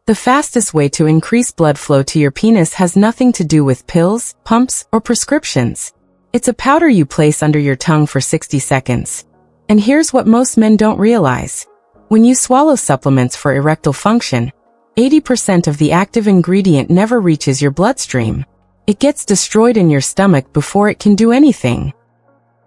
The fastest way to increase blood flow to your penis has nothing to do with pills, pumps, or prescriptions. It's a powder you place under your tongue for 60 seconds. And here's what most men don't realize. When you swallow supplements for erectile function, 80% of the active ingredient never reaches your bloodstream. It gets destroyed in your stomach before it can do anything.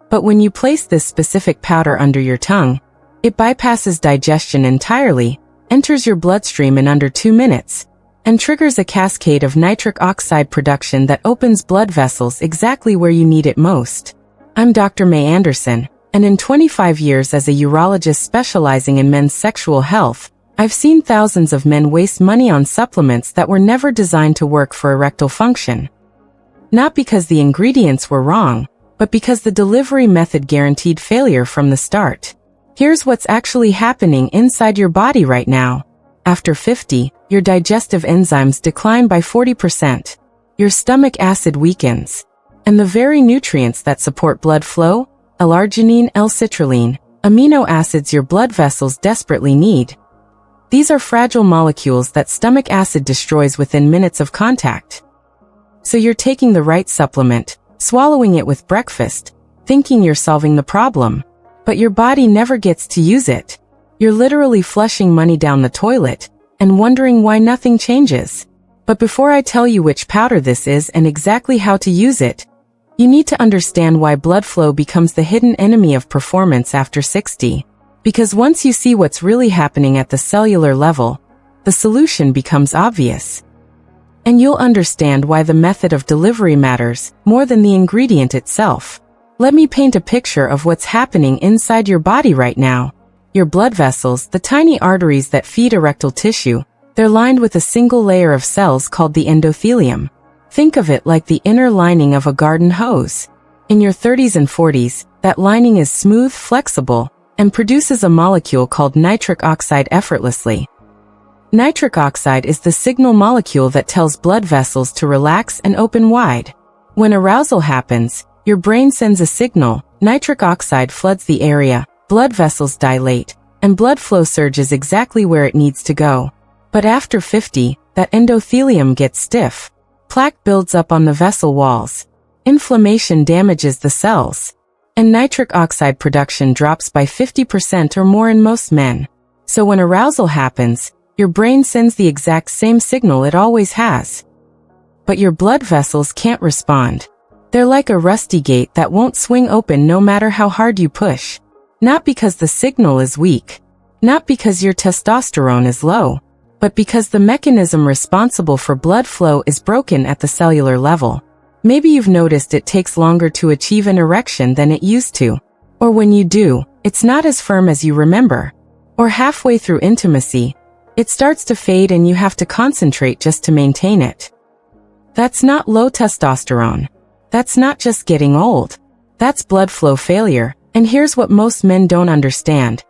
But when you place this specific powder under your tongue, it bypasses digestion entirely, enters your bloodstream in under 2 minutes, and triggers a cascade of nitric oxide production that opens blood vessels exactly where you need it most. I'm Dr. Mei Anderson, and in 25 years as a urologist specializing in men's sexual health, I've seen thousands of men waste money on supplements that were never designed to work for erectile function. Not because the ingredients were wrong, but because the delivery method guaranteed failure from the start. Here's what's actually happening inside your body right now. After 50, your digestive enzymes decline by 40%. Your stomach acid weakens. And the very nutrients that support blood flow, L-arginine, L-citrulline, amino acids your blood vessels desperately need. These are fragile molecules that stomach acid destroys within minutes of contact. So you're taking the right supplement, swallowing it with breakfast, thinking you're solving the problem. But your body never gets to use it. You're literally flushing money down the toilet and wondering why nothing changes. But before I tell you which powder this is and exactly how to use it, you need to understand why blood flow becomes the hidden enemy of performance after 60. Because once you see what's really happening at the cellular level, the solution becomes obvious. And you'll understand why the method of delivery matters more than the ingredient itself. Let me paint a picture of what's happening inside your body right now. Your blood vessels, the tiny arteries that feed erectile tissue, they're lined with a single layer of cells called the endothelium. Think of it like the inner lining of a garden hose. In your 30s and 40s, that lining is smooth, flexible, and produces a molecule called nitric oxide effortlessly. Nitric oxide is the signal molecule that tells blood vessels to relax and open wide. When arousal happens, your brain sends a signal, nitric oxide floods the area, blood vessels dilate, and blood flow surges exactly where it needs to go. But after 50, that endothelium gets stiff. Plaque builds up on the vessel walls. Inflammation damages the cells. And nitric oxide production drops by 50% or more in most men. So when arousal happens, your brain sends the exact same signal it always has. But your blood vessels can't respond. They're like a rusty gate that won't swing open no matter how hard you push. Not because the signal is weak. Not because your testosterone is low. But because the mechanism responsible for blood flow is broken at the cellular level. Maybe you've noticed it takes longer to achieve an erection than it used to. Or when you do, it's not as firm as you remember. Or halfway through intimacy, it starts to fade and you have to concentrate just to maintain it. That's not low testosterone. That's not just getting old. That's blood flow failure, and here's what most men don't understand.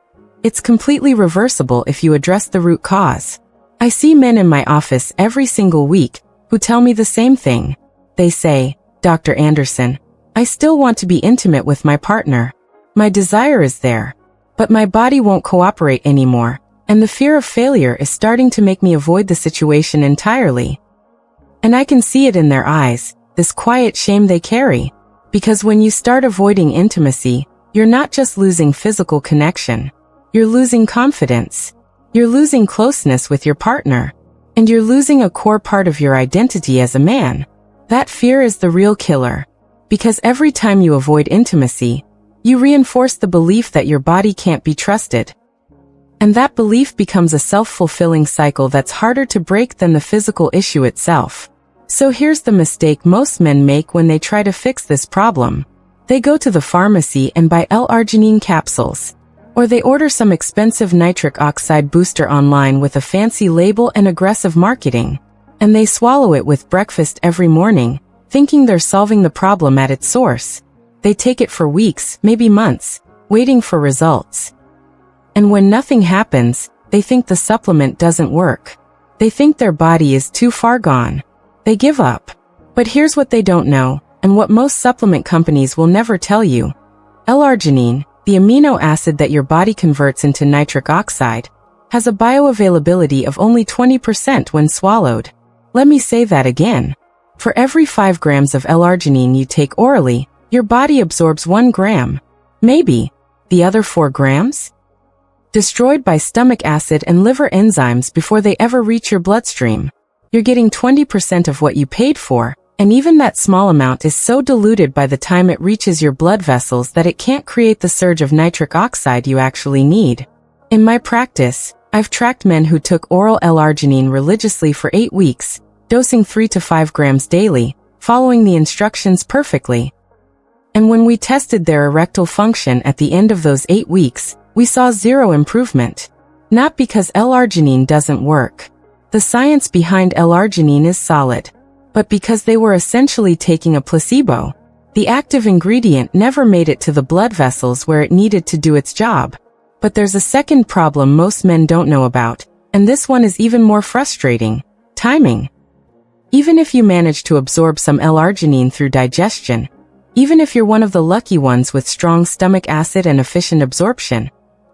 It's completely reversible if you address the root cause. I see men in my office every single week who tell me the same thing. They say, Dr. Anderson, I still want to be intimate with my partner. My desire is there, but my body won't cooperate anymore, and the fear of failure is starting to make me avoid the situation entirely. And I can see it in their eyes. This quiet shame they carry. Because when you start avoiding intimacy, you're not just losing physical connection. You're losing confidence. You're losing closeness with your partner. And you're losing a core part of your identity as a man. That fear is the real killer. Because every time you avoid intimacy, you reinforce the belief that your body can't be trusted. And that belief becomes a self-fulfilling cycle that's harder to break than the physical issue itself. So here's the mistake most men make when they try to fix this problem. They go to the pharmacy and buy L-arginine capsules. Or they order some expensive nitric oxide booster online with a fancy label and aggressive marketing. And they swallow it with breakfast every morning, thinking they're solving the problem at its source. They take it for weeks, maybe months, waiting for results. And when nothing happens, they think the supplement doesn't work. They think their body is too far gone. They give up. But here's what they don't know, and what most supplement companies will never tell you. L-arginine, the amino acid that your body converts into nitric oxide, has a bioavailability of only 20% when swallowed. Let me say that again. For every 5 grams of L-arginine you take orally, your body absorbs 1 gram. Maybe. The other 4 grams? Destroyed by stomach acid and liver enzymes before they ever reach your bloodstream. You're getting 20% of what you paid for, and even that small amount is so diluted by the time it reaches your blood vessels that it can't create the surge of nitric oxide you actually need. In my practice, I've tracked men who took oral L-arginine religiously for 8 weeks, dosing 3 to 5 grams daily, following the instructions perfectly. And when we tested their erectile function at the end of those 8 weeks, we saw 0 improvement. Not because L-arginine doesn't work. The science behind L-arginine is solid. But because they were essentially taking a placebo. The active ingredient never made it to the blood vessels where it needed to do its job. But there's a second problem most men don't know about, and this one is even more frustrating: timing. Even if you manage to absorb some L-arginine through digestion, even if you're one of the lucky ones with strong stomach acid and efficient absorption,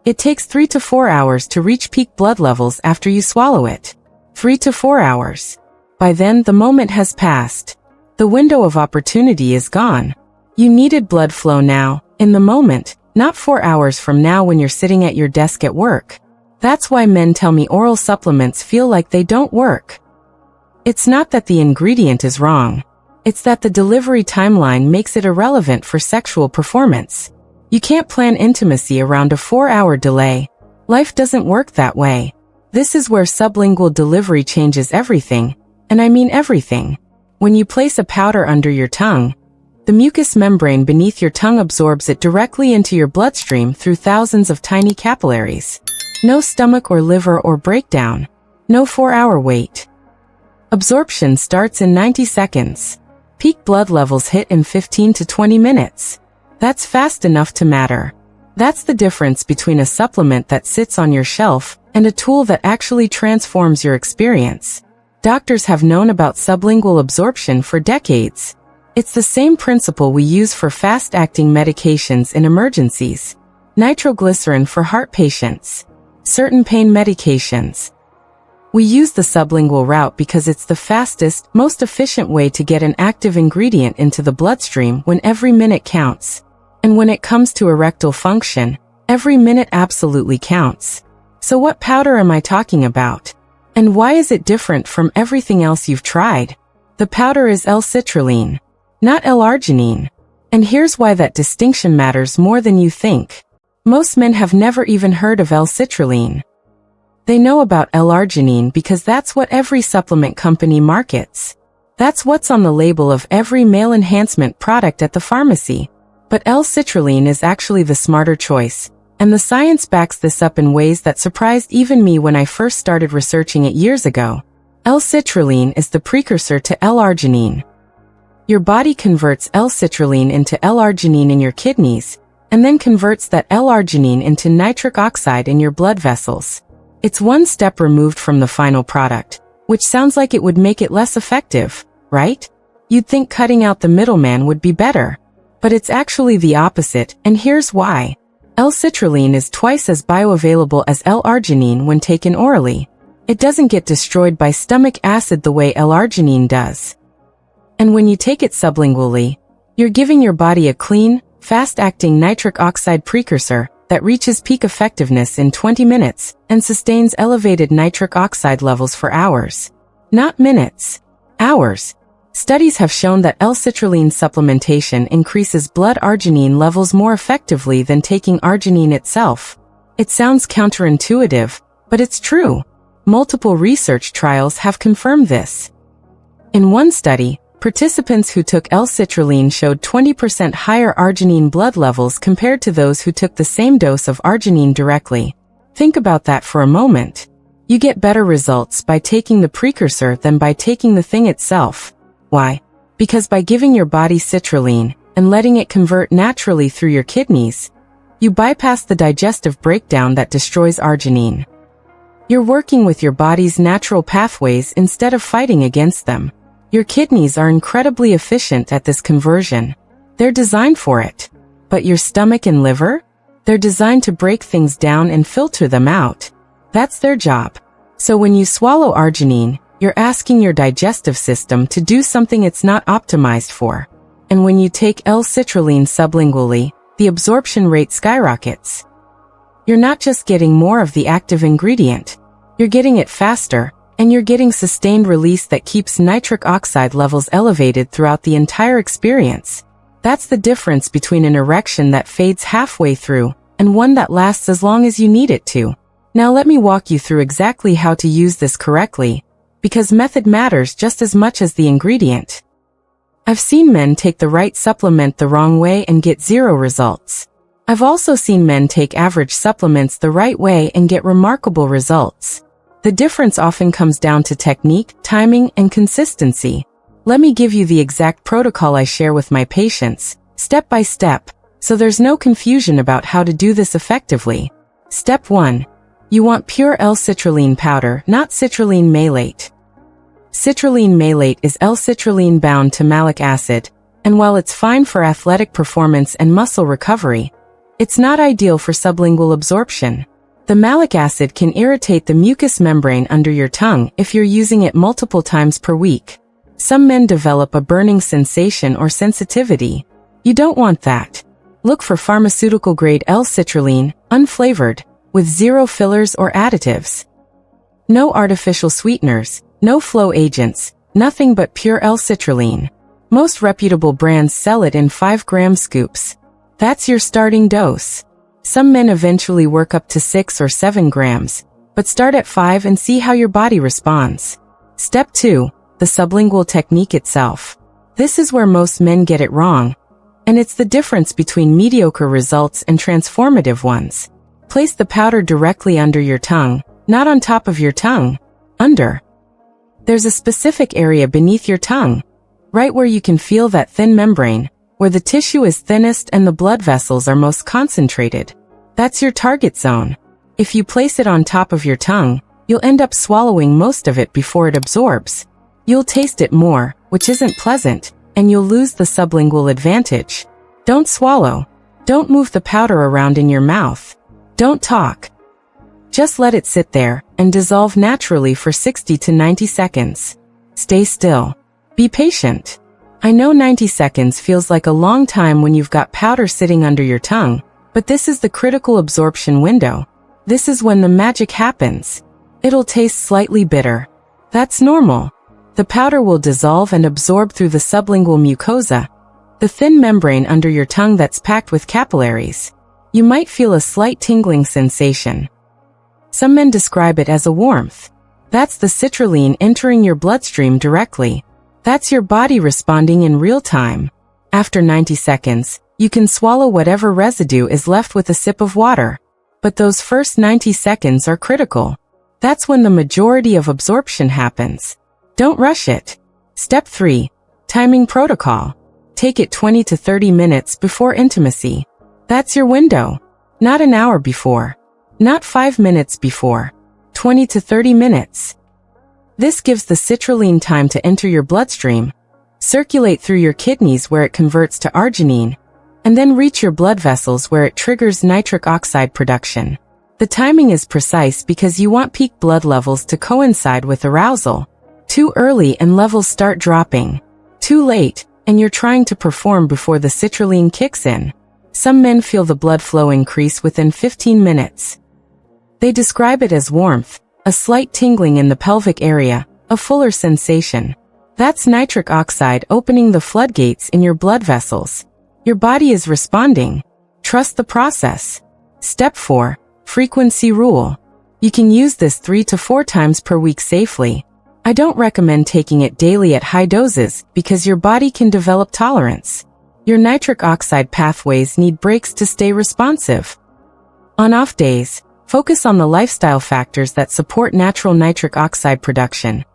it takes 3 to 4 hours to reach peak blood levels after you swallow it. 3 to 4 hours. By then, the moment has passed. The window of opportunity is gone. You needed blood flow now, in the moment, not 4 hours from now when you're sitting at your desk at work. That's why men tell me oral supplements feel like they don't work. It's not that the ingredient is wrong. It's that the delivery timeline makes it irrelevant for sexual performance. You can't plan intimacy around a 4-hour delay. Life doesn't work that way. This is where sublingual delivery changes everything, and I mean everything. When you place a powder under your tongue, the mucous membrane beneath your tongue absorbs it directly into your bloodstream through thousands of tiny capillaries. No stomach or liver or breakdown. No 4-hour wait. Absorption starts in 90 seconds. Peak blood levels hit in 15 to 20 minutes. That's fast enough to matter. That's the difference between a supplement that sits on your shelf and a tool that actually transforms your experience. Doctors have known about sublingual absorption for decades. It's the same principle we use for fast-acting medications in emergencies. Nitroglycerin for heart patients. Certain pain medications. We use the sublingual route because it's the fastest, most efficient way to get an active ingredient into the bloodstream when every minute counts. And when it comes to erectile function, every minute absolutely counts. So what powder am I talking about? And why is it different from everything else you've tried? The powder is L-citrulline, not L-arginine. And here's why that distinction matters more than you think. Most men have never even heard of L-citrulline. They know about L-arginine because that's what every supplement company markets. That's what's on the label of every male enhancement product at the pharmacy. But L-citrulline is actually the smarter choice, and the science backs this up in ways that surprised even me when I first started researching it years ago. L-citrulline is the precursor to L-arginine. Your body converts L-citrulline into L-arginine in your kidneys, and then converts that L-arginine into nitric oxide in your blood vessels. It's one step removed from the final product, which sounds like it would make it less effective, right? You'd think cutting out the middleman would be better. But it's actually the opposite, and here's why. L-citrulline is twice as bioavailable as L-arginine when taken orally. It doesn't get destroyed by stomach acid the way L-arginine does. And when you take it sublingually, you're giving your body a clean, fast-acting nitric oxide precursor that reaches peak effectiveness in 20 minutes and sustains elevated nitric oxide levels for hours. Not minutes. Hours. Studies have shown that L-citrulline supplementation increases blood arginine levels more effectively than taking arginine itself. It sounds counterintuitive, but it's true. Multiple research trials have confirmed this. In one study, participants who took L-citrulline showed 20% higher arginine blood levels compared to those who took the same dose of arginine directly. Think about that for a moment. You get better results by taking the precursor than by taking the thing itself. Why? Because by giving your body citrulline and letting it convert naturally through your kidneys, you bypass the digestive breakdown that destroys arginine. You're working with your body's natural pathways instead of fighting against them. Your kidneys are incredibly efficient at this conversion. They're designed for it. But your stomach and liver? They're designed to break things down and filter them out. That's their job. So when you swallow arginine, you're asking your digestive system to do something it's not optimized for. And when you take L-citrulline sublingually, the absorption rate skyrockets. You're not just getting more of the active ingredient, you're getting it faster, and you're getting sustained release that keeps nitric oxide levels elevated throughout the entire experience. That's the difference between an erection that fades halfway through and one that lasts as long as you need it to. Now let me walk you through exactly how to use this correctly, because method matters just as much as the ingredient. I've seen men take the right supplement the wrong way and get zero results. I've also seen men take average supplements the right way and get remarkable results. The difference often comes down to technique, timing, and consistency. Let me give you the exact protocol I share with my patients, step by step, so there's no confusion about how to do this effectively. Step 1. You want pure L-citrulline powder, not citrulline malate. Citrulline malate is L-citrulline bound to malic acid, and while it's fine for athletic performance and muscle recovery, it's not ideal for sublingual absorption. The malic acid can irritate the mucous membrane under your tongue if you're using it multiple times per week. Some men develop a burning sensation or sensitivity. You don't want that. Look for pharmaceutical-grade L-citrulline, unflavored, with zero fillers or additives. No artificial sweeteners, no flow agents, nothing but pure L-citrulline. Most reputable brands sell it in 5-gram scoops. That's your starting dose. Some men eventually work up to 6 or 7 grams, but start at 5 and see how your body responds. Step 2. The sublingual technique itself. This is where most men get it wrong, and it's the difference between mediocre results and transformative ones. Place the powder directly under your tongue, not on top of your tongue. Under. There's a specific area beneath your tongue, right where you can feel that thin membrane, where the tissue is thinnest and the blood vessels are most concentrated. That's your target zone. If you place it on top of your tongue, you'll end up swallowing most of it before it absorbs. You'll taste it more, which isn't pleasant, and you'll lose the sublingual advantage. Don't swallow. Don't move the powder around in your mouth. Don't talk. Just let it sit there and dissolve naturally for 60 to 90 seconds. Stay still. Be patient. I know 90 seconds feels like a long time when you've got powder sitting under your tongue, but this is the critical absorption window. This is when the magic happens. It'll taste slightly bitter. That's normal. The powder will dissolve and absorb through the sublingual mucosa, the thin membrane under your tongue that's packed with capillaries. You might feel a slight tingling sensation. Some men describe it as a warmth. That's the citrulline entering your bloodstream directly. That's your body responding in real time. After 90 seconds, you can swallow whatever residue is left with a sip of water. But those first 90 seconds are critical. That's when the majority of absorption happens. Don't rush it. Step 3. Timing protocol. Take it 20 to 30 minutes before intimacy. That's your window. Not an hour before. Not 5 minutes before. 20 to 30 minutes. This gives the citrulline time to enter your bloodstream, circulate through your kidneys where it converts to arginine, and then reach your blood vessels where it triggers nitric oxide production. The timing is precise because you want peak blood levels to coincide with arousal. Too early and levels start dropping. Too late, and you're trying to perform before the citrulline kicks in. Some men feel the blood flow increase within 15 minutes. They describe it as warmth, a slight tingling in the pelvic area, a fuller sensation. That's nitric oxide opening the floodgates in your blood vessels. Your body is responding. Trust the process. Step 4. Frequency rule. You can use this 3 to 4 times per week safely. I don't recommend taking it daily at high doses because your body can develop tolerance. Your nitric oxide pathways need breaks to stay responsive. On off days, focus on the lifestyle factors that support natural nitric oxide production.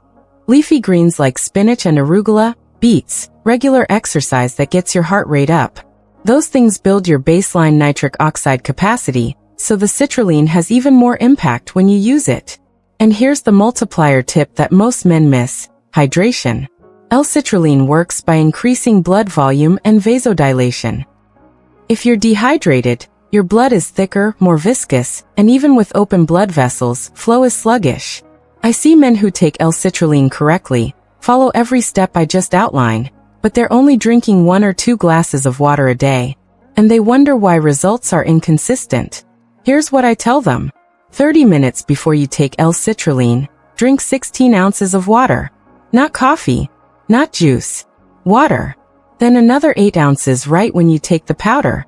Leafy greens like spinach and arugula, beets, regular exercise that gets your heart rate up. Those things build your baseline nitric oxide capacity, so the citrulline has even more impact when you use it. And here's the multiplier tip that most men miss: hydration. L-citrulline works by increasing blood volume and vasodilation. If you're dehydrated, Your blood is thicker, more viscous, and even with open blood vessels, flow is sluggish. I see men who take L-citrulline correctly, follow every step I just outlined, but they're only drinking 1 or 2 glasses of water a day, and they wonder why results are inconsistent. Here's what I tell them. 30 minutes before you take L-citrulline, drink 16 ounces of water. Not coffee, not juice, water. Then another 8 ounces right when you take the powder.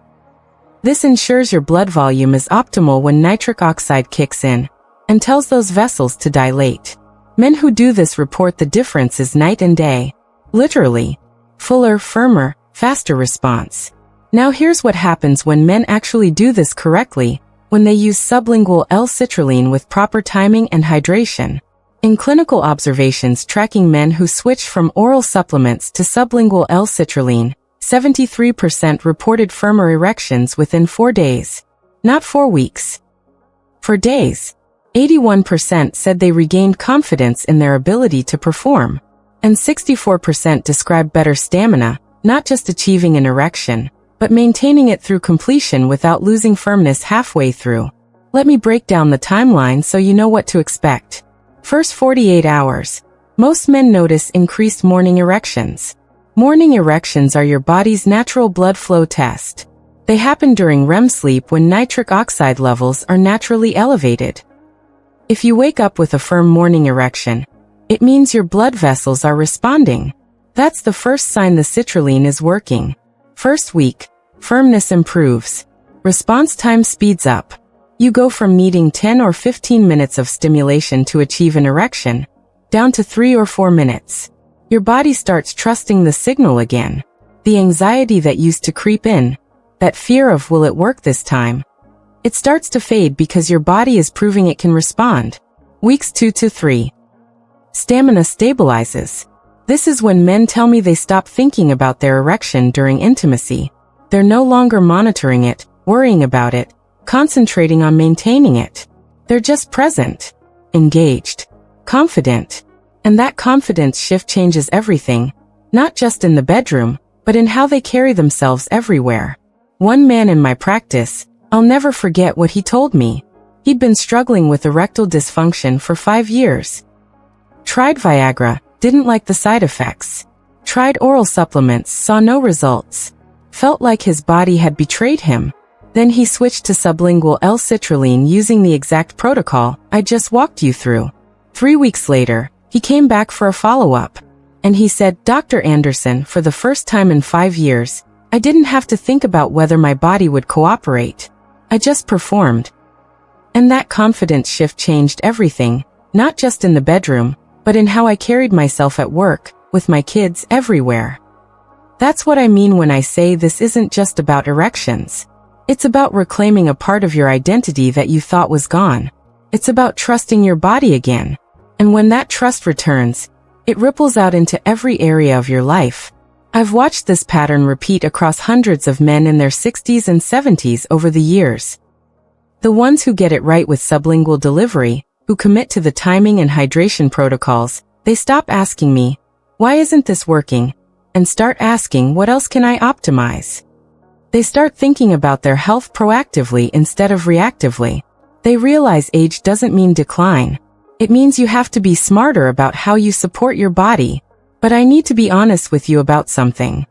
This ensures your blood volume is optimal when nitric oxide kicks in, and tells those vessels to dilate. Men who do this report the difference is night and day. Literally. Fuller, firmer, faster response. Now here's what happens when men actually do this correctly, when they use sublingual L-citrulline with proper timing and hydration. In clinical observations tracking men who switched from oral supplements to sublingual L-citrulline, 73% reported firmer erections within 4 days. Not 4 weeks. For days. 81% said they regained confidence in their ability to perform. And 64% described better stamina, not just achieving an erection, but maintaining it through completion without losing firmness halfway through. Let me break down the timeline so you know what to expect. First 48 hours. Most men notice increased morning erections. Morning erections are your body's natural blood flow test. They happen during REM sleep when nitric oxide levels are naturally elevated. If you wake up with a firm morning erection, it means your blood vessels are responding. That's the first sign the citrulline is working. First week, firmness improves. Response time speeds up. You go from needing 10 or 15 minutes of stimulation to achieve an erection, down to 3 or 4 minutes. Your body starts trusting the signal again. The anxiety that used to creep in, that fear of will it work this time, it starts to fade because your body is proving it can respond. Weeks 2 to 3. Stamina stabilizes. This is when men tell me they stop thinking about their erection during intimacy. They're no longer monitoring it, worrying about it, concentrating on maintaining it. They're just present, engaged, confident. And that confidence shift changes everything, not just in the bedroom, but in how they carry themselves everywhere. One man in my practice, I'll never forget what he told me. He'd been struggling with erectile dysfunction for 5 years. Tried Viagra, didn't like the side effects. Tried oral supplements, saw no results. Felt like his body had betrayed him. Then he switched to sublingual L-citrulline using the exact protocol I just walked you through. 3 weeks later, he came back for a follow-up. And he said, "Dr. Anderson, for the first time in 5 years, I didn't have to think about whether my body would cooperate. I just performed." And that confidence shift changed everything, not just in the bedroom, but in how I carried myself at work, with my kids, everywhere. That's what I mean when I say this isn't just about erections. It's about reclaiming a part of your identity that you thought was gone. It's about trusting your body again. And when that trust returns, it ripples out into every area of your life. I've watched this pattern repeat across hundreds of men in their 60s and 70s over the years. The ones who get it right with sublingual delivery, who commit to the timing and hydration protocols, they stop asking me, "Why isn't this working?" and start asking, "What else can I optimize?" They start thinking about their health proactively instead of reactively. They realize age doesn't mean decline. It means you have to be smarter about how you support your body. But I need to be honest with you about something.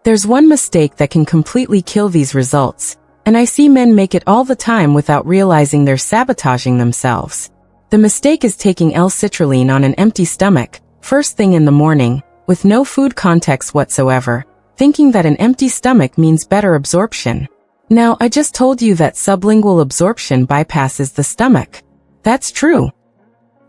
There's one mistake that can completely kill these results, and I see men make it all the time without realizing they're sabotaging themselves. The mistake is taking L-citrulline on an empty stomach, first thing in the morning, with no food context whatsoever, thinking that an empty stomach means better absorption. Now, I just told you that sublingual absorption bypasses the stomach. That's true.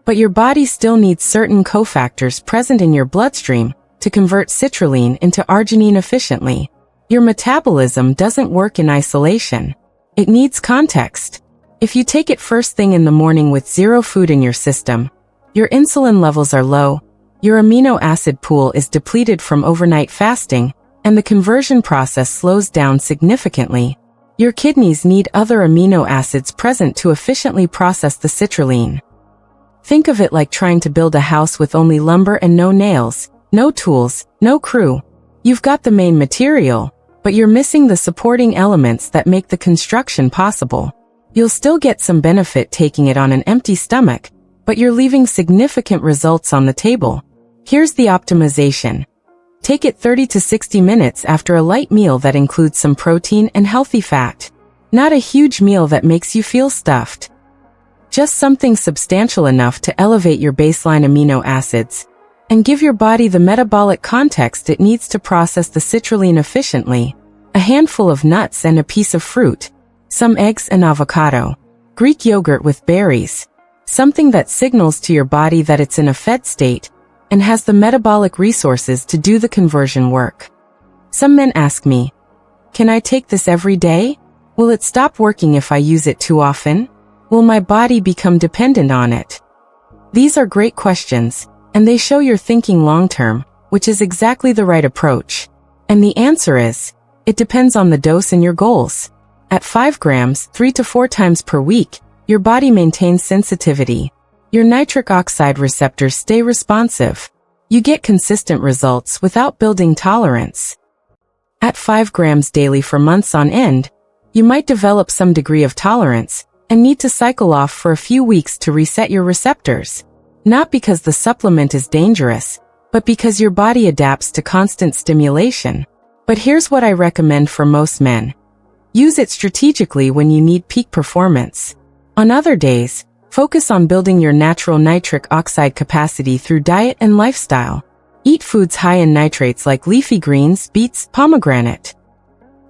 But your body still needs certain cofactors present in your bloodstream to convert citrulline into arginine efficiently. Your metabolism doesn't work in isolation. It needs context. If you take it first thing in the morning with zero food in your system, your insulin levels are low, your amino acid pool is depleted from overnight fasting, and the conversion process slows down significantly. Your kidneys need other amino acids present to efficiently process the citrulline. Think of it like trying to build a house with only lumber and no nails, no tools, no crew. You've got the main material, but you're missing the supporting elements that make the construction possible. You'll still get some benefit taking it on an empty stomach, but you're leaving significant results on the table. Here's the optimization. Take it 30 to 60 minutes after a light meal that includes some protein and healthy fat. Not a huge meal that makes you feel stuffed. Just something substantial enough to elevate your baseline amino acids and give your body the metabolic context it needs to process the citrulline efficiently. A handful of nuts and a piece of fruit, some eggs and avocado, Greek yogurt with berries, something that signals to your body that it's in a fed state and has the metabolic resources to do the conversion work. Some men ask me, can I take this every day? Will it stop working if I use it too often? Will my body become dependent on it? These are great questions, and they show you're thinking long-term, which is exactly the right approach. And the answer is, it depends on the dose and your goals. At 5 grams, 3 to 4 times per week, your body maintains sensitivity. Your nitric oxide receptors stay responsive. You get consistent results without building tolerance. At 5 grams daily for months on end, you might develop some degree of tolerance and need to cycle off for a few weeks to reset your receptors. Not because the supplement is dangerous, but because your body adapts to constant stimulation. But here's what I recommend for most men. Use it strategically when you need peak performance. On other days, focus on building your natural nitric oxide capacity through diet and lifestyle. Eat foods high in nitrates like leafy greens, beets, pomegranate.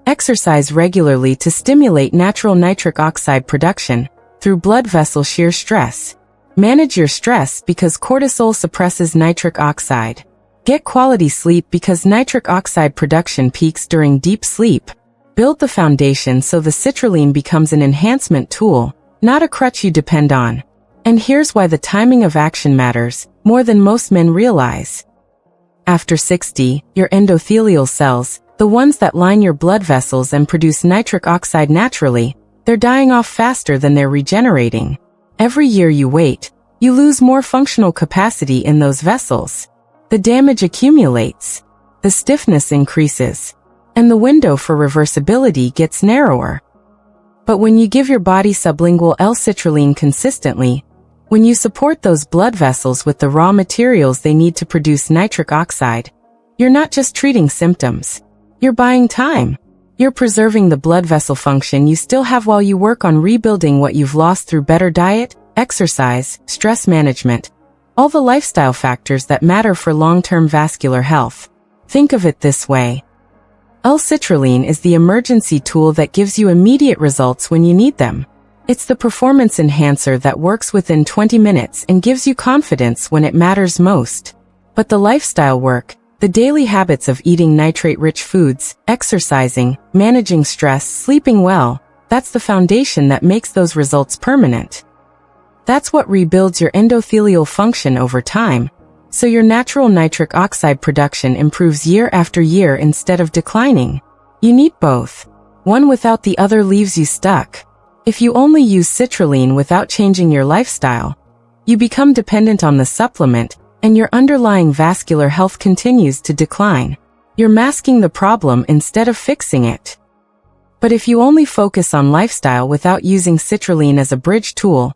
Exercise regularly to stimulate natural nitric oxide production through blood vessel shear stress. Manage your stress because cortisol suppresses nitric oxide. Get quality sleep because nitric oxide production peaks during deep sleep. Build the foundation so the citrulline becomes an enhancement tool, not a crutch you depend on. And here's why the timing of action matters, more than most men realize. After 60, your endothelial cells, the ones that line your blood vessels and produce nitric oxide naturally, they're dying off faster than they're regenerating. Every year you wait, you lose more functional capacity in those vessels. The damage accumulates, the stiffness increases, and the window for reversibility gets narrower. But when you give your body sublingual L-citrulline consistently, when you support those blood vessels with the raw materials they need to produce nitric oxide, you're not just treating symptoms. You're buying time. You're preserving the blood vessel function you still have while you work on rebuilding what you've lost through better diet, exercise, stress management, all the lifestyle factors that matter for long-term vascular health. Think of it this way. L-citrulline is the emergency tool that gives you immediate results when you need them. It's the performance enhancer that works within 20 minutes and gives you confidence when it matters most. But the lifestyle work, the daily habits of eating nitrate-rich foods, exercising, managing stress, sleeping well, that's the foundation that makes those results permanent. That's what rebuilds your endothelial function over time, so your natural nitric oxide production improves year after year instead of declining. You need both. One without the other leaves you stuck. If you only use citrulline without changing your lifestyle, you become dependent on the supplement, and your underlying vascular health continues to decline. You're masking the problem instead of fixing it. But if you only focus on lifestyle without using citrulline as a bridge tool,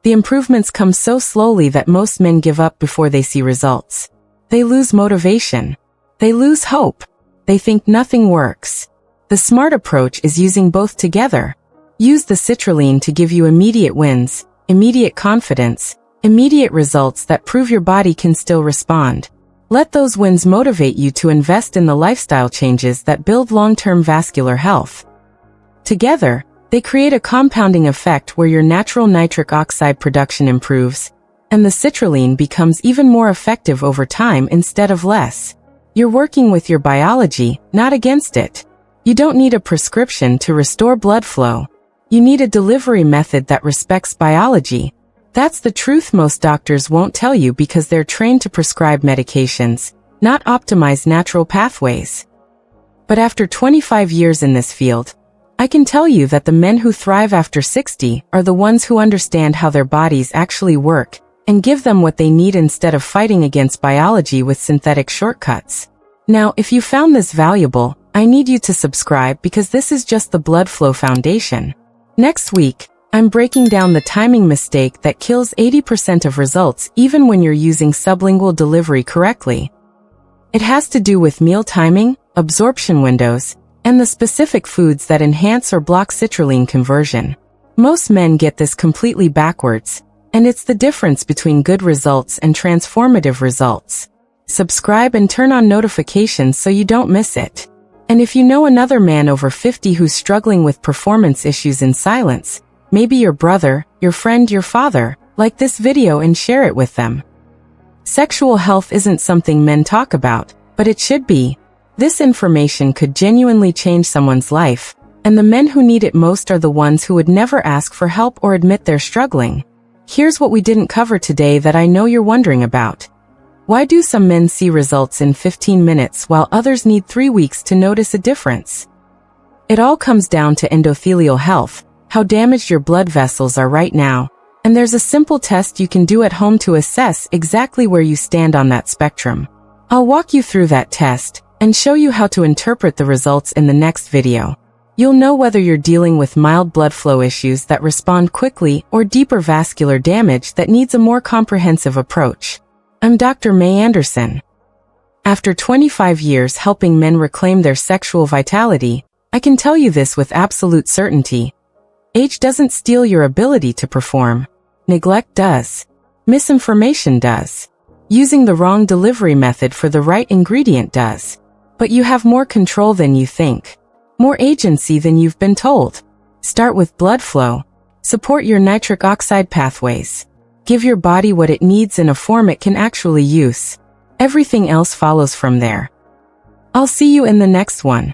the improvements come so slowly that most men give up before they see results. They lose motivation. They lose hope. They think nothing works. The smart approach is using both together. Use the citrulline to give you immediate wins, immediate confidence, immediate results that prove your body can still respond. Let those wins motivate you to invest in the lifestyle changes that build long-term vascular health. Together, they create a compounding effect where your natural nitric oxide production improves, and the citrulline becomes even more effective over time instead of less. You're working with your biology, not against it. You don't need a prescription to restore blood flow. You need a delivery method that respects biology. That's the truth most doctors won't tell you because they're trained to prescribe medications, not optimize natural pathways. But after 25 years in this field, I can tell you that the men who thrive after 60 are the ones who understand how their bodies actually work and give them what they need instead of fighting against biology with synthetic shortcuts. Now, if you found this valuable, I need you to subscribe because this is just the blood flow foundation. Next week, I'm breaking down the timing mistake that kills 80% of results even when you're using sublingual delivery correctly. It has to do with meal timing, absorption windows, and the specific foods that enhance or block citrulline conversion. Most men get this completely backwards, and it's the difference between good results and transformative results. Subscribe and turn on notifications so you don't miss it. And if you know another man over 50 who's struggling with performance issues in silence, maybe your brother, your friend, your father, like this video and share it with them. Sexual health isn't something men talk about, but it should be. This information could genuinely change someone's life, and the men who need it most are the ones who would never ask for help or admit they're struggling. Here's what we didn't cover today that I know you're wondering about. Why do some men see results in 15 minutes while others need 3 weeks to notice a difference? It all comes down to endothelial health, how damaged your blood vessels are right now, and there's a simple test you can do at home to assess exactly where you stand on that spectrum. I'll walk you through that test and show you how to interpret the results in the next video. You'll know whether you're dealing with mild blood flow issues that respond quickly or deeper vascular damage that needs a more comprehensive approach. I'm Dr. Mei Anderson. After 25 years helping men reclaim their sexual vitality, I can tell you this with absolute certainty. Age doesn't steal your ability to perform. Neglect does. Misinformation does. Using the wrong delivery method for the right ingredient does. But you have more control than you think. More agency than you've been told. Start with blood flow. Support your nitric oxide pathways. Give your body what it needs in a form it can actually use. Everything else follows from there. I'll see you in the next one.